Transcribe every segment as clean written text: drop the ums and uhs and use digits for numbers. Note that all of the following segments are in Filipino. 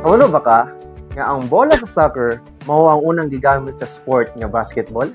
Ano ba ka nga ang bola sa soccer mao ang unang gigamit sa sport nga basketball?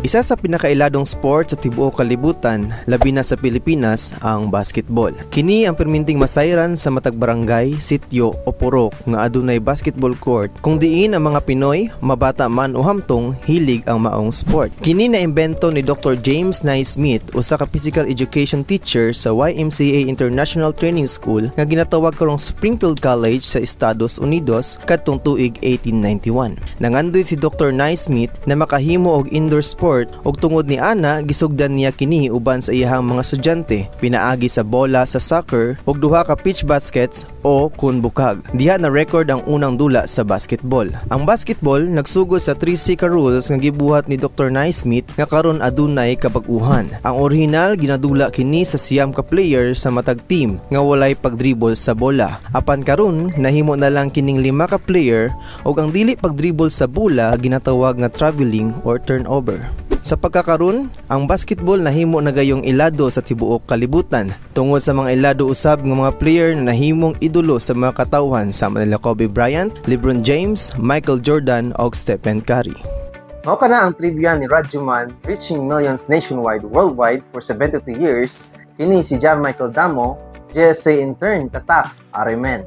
Isa sa pinakailadong sport sa tibuok kalibutan, labi na sa Pilipinas, ang basketball. Kini ang perminting masayran sa matag barangay, sityo o purok nga adunay basketball court kung diin ang mga Pinoy, mabata man o hamtong, hilig ang maong sport. Kini na imbento ni Dr. James Naismith, usa ka physical education teacher sa YMCA International Training School nga ginatawag karong Springfield College sa Estados Unidos kadtong tuig 1891. Nangandoy si Dr. Naismith na makahimo og indoor sport ug tungod ni ana gisugdan niya kini uban sa iyahang mga estudyante, pinaagi sa bola sa soccer ug duha ka pitch baskets o kunbukag. Diha na record ang unang dula sa basketball. Ang basketball nagsugod sa 3C ka rules nga gibuhat ni Dr. Naismith nga karon adunay kabag-uhan. Ang original ginadula kini sa siyam ka player sa matag team nga walay pagdribble sa bola. Apan karon nahimo na lang kining 5 ka player ug ang dili pagdribble sa bola ginatawag nga traveling or turnover. Sa pagkakaroon, ang basketball nahimo na gayong ilado sa tibuok kalibutan tungod sa mga ilado usab ng mga player na nahimong idolo sa mga katawhan sama nila Kobe Bryant, LeBron James, Michael Jordan ug Stephen Curry. Mao kana ang trivia ni Rajuman, reaching millions nationwide worldwide for 72 years. Kini si John Michael Damo, GSA intern tatak, Arimen.